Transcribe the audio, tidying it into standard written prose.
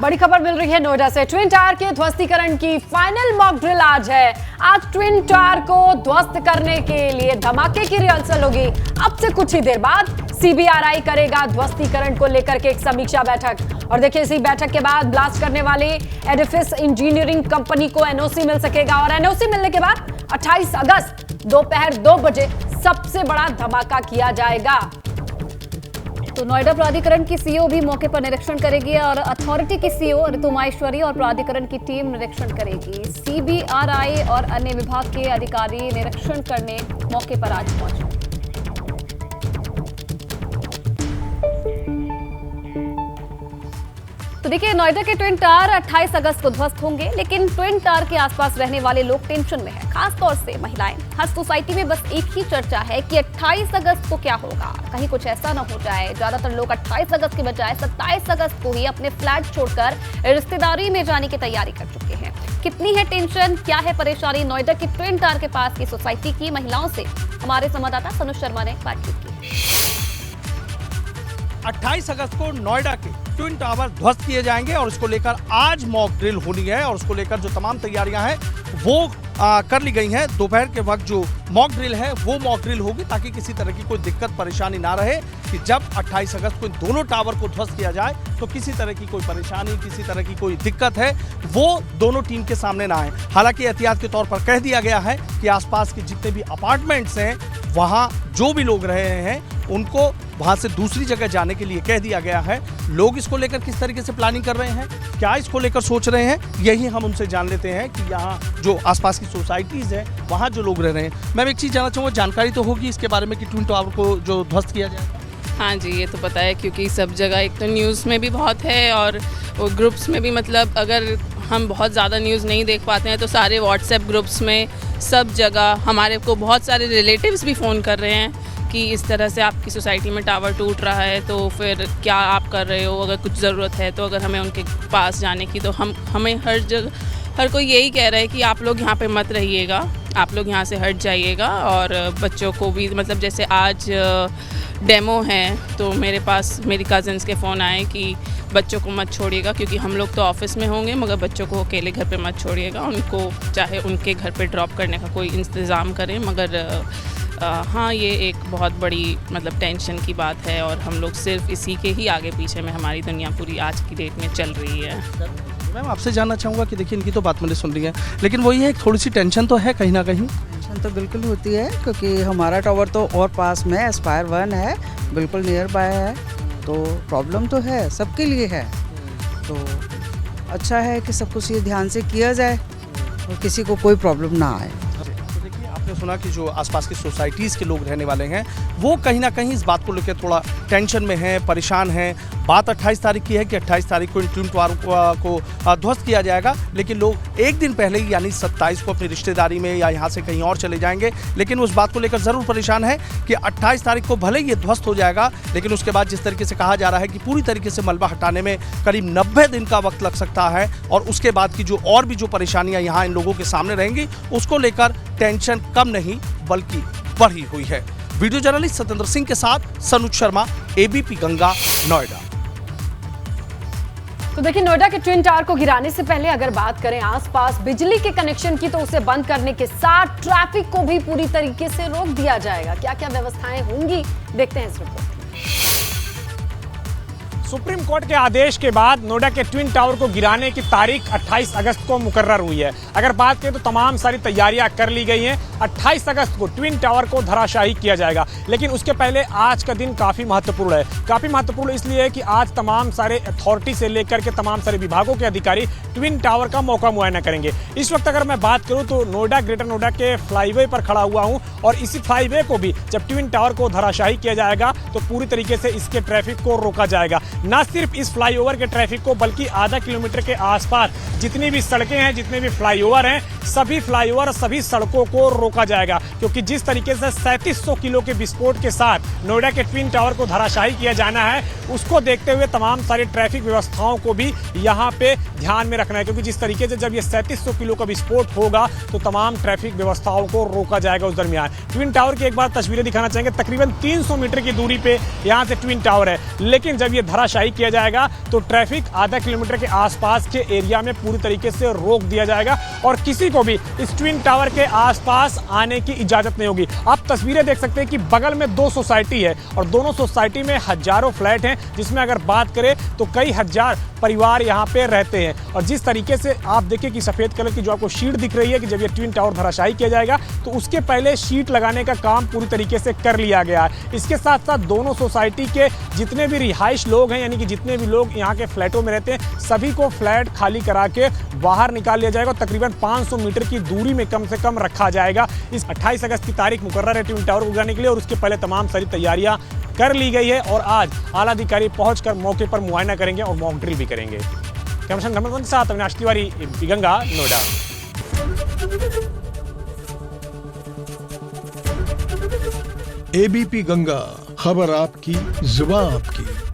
बड़ी खबर मिल रही है नोएडा से। ट्विन टावर के ध्वस्तीकरण की फाइनल मॉक ड्रिल आज है। आज ट्विन टावर को ध्वस्त करने के लिए धमाके की रिहर्सल होगी। अब से कुछ ही देर बाद CBRI करेगा ध्वस्तीकरण को लेकर के एक समीक्षा बैठक। और देखिए, इसी बैठक के बाद ब्लास्ट करने वाले एडिफिस इंजीनियरिंग कंपनी को NOC मिल सकेगा और NOC मिलने के बाद 28 अगस्त दोपहर 2 बजे सबसे बड़ा धमाका किया जाएगा। तो नोएडा प्राधिकरण की CEO भी मौके पर निरीक्षण करेगी और अथॉरिटी की CEO ऋतु माहेश्वरी और प्राधिकरण की टीम निरीक्षण करेगी। CBRI और अन्य विभाग के अधिकारी निरीक्षण करने मौके पर आज पहुंचे। तो देखिए, नोएडा के ट्विन टावर 28 अगस्त को ध्वस्त होंगे, लेकिन ट्विन टावर के आसपास रहने वाले लोग टेंशन में हैं, खास तौर से महिलाएं। हर सोसाइटी में बस एक ही चर्चा है कि 28 अगस्त को क्या होगा, कहीं कुछ ऐसा न हो जाए। ज्यादातर लोग 28 अगस्त के बजाय 27 अगस्त को ही अपने फ्लैट छोड़कर रिश्तेदारी में जाने की तैयारी कर चुके हैं। कितनी है टेंशन, क्या है परेशानी नोएडा की ट्विन टावर के पास की सोसाइटी की महिलाओं से हमारे संवाददाता सनुज शर्मा ने बातचीत की। 28 अगस्त को नोएडा के ट्विन टावर ध्वस्त किए जाएंगे और इसको लेकर आज मॉक ड्रिल होनी है और उसको लेकर जो तमाम तैयारियां हैं वो कर ली गई हैं। दोपहर के वक्त जो मॉक ड्रिल है वो मॉक ड्रिल होगी ताकि किसी तरह की कोई दिक्कत परेशानी ना रहे कि जब 28 अगस्त को इन दोनों टावर को ध्वस्त किया जाए तो किसी तरह की कोई परेशानी, किसी तरह की कोई दिक्कत है वो दोनों टीम के सामने ना आए। हालांकि एहतियात के तौर पर कह दिया गया है कि आसपास के जितने भी अपार्टमेंट्स हैं वहाँ जो भी लोग रहे हैं उनको वहां से दूसरी जगह जाने के लिए कह दिया गया है। लोग इसको लेकर किस तरीके से प्लानिंग कर रहे हैं, क्या इसको लेकर सोच रहे हैं, यही हम उनसे जान लेते हैं कि यहाँ जो आसपास की सोसाइटीज हैं वहाँ जो लोग रह रहे हैं। मैं एक चीज़ जानना चाहूँगा, जानकारी तो होगी इसके बारे में कि ट्विन टावर को जो ध्वस्त किया जाए? हाँ जी, ये तो पता है क्योंकि सब जगह एक तो न्यूज़ में भी बहुत है और वो ग्रुप्स में भी, मतलब अगर हम बहुत ज़्यादा न्यूज़ नहीं देख पाते हैं तो सारे व्हाट्सएप ग्रुप्स में सब जगह हमारे को बहुत सारे रिलेटिव्स भी फ़ोन कर रहे हैं कि इस तरह से आपकी सोसाइटी में टावर टूट रहा है तो फिर क्या आप कर रहे हो, अगर कुछ ज़रूरत है तो अगर हमें उनके पास जाने की तो हमें हर जगह हर कोई यही कह रहा है कि आप लोग यहाँ पे मत रहिएगा, आप लोग यहाँ से हट जाइएगा। और बच्चों को भी, मतलब जैसे आज डेमो है तो मेरे पास मेरी कज़न्स के फ़ोन आए कि बच्चों को मत छोड़िएगा क्योंकि हम लोग तो ऑफिस में होंगे मगर बच्चों को अकेले घर पे मत छोड़िएगा, उनको चाहे उनके घर पे ड्रॉप करने का कोई इंतज़ाम करें। मगर हाँ, ये एक बहुत बड़ी मतलब टेंशन की बात है और हम लोग सिर्फ इसी के ही आगे पीछे में हमारी दुनिया पूरी आज की डेट में चल रही है। मैम, आपसे जानना चाहूँगा कि देखिए, इनकी तो बात मैंने सुन ली है लेकिन वही है, थोड़ी सी टेंशन तो है कहीं ना कहीं। टेंशन तो बिल्कुल होती है क्योंकि हमारा टावर तो और पास में एस्पायर 1 है, बिल्कुल नियर बाय है, तो प्रॉब्लम तो है, सबके लिए है। तो अच्छा है कि सब कुछ ये ध्यान से किया जाए और किसी को कोई प्रॉब्लम ना आए। आपने सुना कि जो आसपास की सोसाइटीज़ के लोग रहने वाले हैं वो कहीं ना कहीं इस बात को लेकर थोड़ा टेंशन में हैं, परेशान हैं। बात 28 तारीख की है कि 28 तारीख को इन ट्विन टावर को ध्वस्त किया जाएगा, लेकिन लोग एक दिन पहले ही यानी 27 को अपनी रिश्तेदारी में या यहाँ से कहीं और चले जाएंगे। लेकिन उस बात को लेकर ज़रूर परेशान है कि 28 तारीख को भले ही ये ध्वस्त हो जाएगा लेकिन उसके बाद जिस तरीके से कहा जा रहा है कि पूरी तरीके से मलबा हटाने में करीब 90 दिन का वक्त लग सकता है और उसके बाद की जो और भी जो परेशानियाँ यहाँ इन लोगों के सामने रहेंगी उसको लेकर टेंशन कम नहीं बल्कि बढ़ी हुई है। वीडियो जर्नलिस्ट सत्येंद्र सिंह के साथ सनुज शर्मा, ABP गंगा, नोएडा। तो देखिए, नोएडा के ट्विन टावर को गिराने से पहले अगर बात करें आसपास बिजली के कनेक्शन की तो उसे बंद करने के साथ ट्रैफिक को भी पूरी तरीके से रोक दिया जाएगा। क्या क्या व्यवस्थाएं होंगी, देखते हैं इस रिपोर्ट में। सुप्रीम कोर्ट के आदेश के बाद नोएडा के ट्विन टावर को गिराने की तारीख 28 अगस्त को मुकर्रर हुई है। अगर बात करें तो तमाम सारी तैयारियां कर ली गई हैं। 28 अगस्त को ट्विन टावर को धराशायी किया जाएगा, लेकिन उसके पहले आज का दिन काफ़ी महत्वपूर्ण है। काफ़ी महत्वपूर्ण इसलिए है कि आज तमाम सारे अथॉरिटी से लेकर के तमाम सारे विभागों के अधिकारी ट्विन टावर का मौका मुआयना करेंगे। इस वक्त अगर मैं बात करूँ तो नोएडा, ग्रेटर नोएडा के फ्लाईवे पर खड़ा हुआ हूँ और इसी फ्लाईवे को भी जब ट्विन टावर को धराशायी किया जाएगा तो पूरी तरीके से इसके ट्रैफिक को रोका जाएगा। न सिर्फ इस फ्लाईओवर के ट्रैफिक को बल्कि आधा किलोमीटर के आसपास जितनी भी सड़कें हैं, जितने भी फ्लाईओवर हैं, सभी फ्लाईओवर, सभी सड़कों को रोका जाएगा, क्योंकि जिस तरीके से 3700 किलो के विस्फोट के साथ नोएडा के ट्विन टावर को धराशायी किया जाना है, उसको देखते हुए तमाम सारी ट्रैफिक व्यवस्थाओं को भी यहाँ पे ध्यान में रखना है, क्योंकि जिस तरीके से जब ये 3700 किलो का विस्फोट होगा तो तमाम ट्रैफिक व्यवस्थाओं को रोका जाएगा उस दरमियान। ट्विन टावर की एक बार तस्वीरें दिखाना चाहेंगे। तकरीबन 300 मीटर की दूरी पे यहाँ से ट्विन टावर है, लेकिन जब ये धराशायी किया जाएगा तो ट्रैफिक आधा किलोमीटर के आसपास के एरिया में पूरी तरीके से रोक दिया जाएगा और किसी को भी इस ट्विन टावर के आसपास आने की इजाजत नहीं होगी। आप तस्वीरें देख सकते हैं कि बगल में 2 सोसाइटी है और दोनों सोसाइटी में हजारों फ्लैट हैं, जिसमें अगर बात करें तो कई हजार परिवार यहाँ पे रहते हैं। और जिस तरीके से आप देखिए कि सफेद कलर की जो आपको शीट दिख रही है कि जब ये ट्विन टावर धराशायी किया जाएगा तो उसके पहले शीट लगाने का काम पूरी तरीके से कर लिया गया है। इसके साथ साथ दोनों सोसाइटी के जितने भी रिहाइश लोग हैं, यानी कि जितने भी लोग यहाँ के फ्लैटों में रहते हैं, सभी को फ्लैट खाली करा के बाहर निकाल लिया जाएगा। तकरीबन 500 मीटर की दूरी में कम से कम रखा जाएगा। इस 28 अगस्त की तारीख मुकर्रर है ट्विन टावर को गिराने के लिए और उसके पहले तमाम सारी तैयारियां कर ली गई है और आज आला अधिकारी पहुंचकर मौके पर मुआयना करेंगे और मॉक ड्रिल भी करेंगे। कैमरामैन धर्मेंद्र के साथ अविनाश तिवारी, एबीपी गंगा, नोएडा। एबीपी गंगा, खबर आपकी, जुबान आपकी।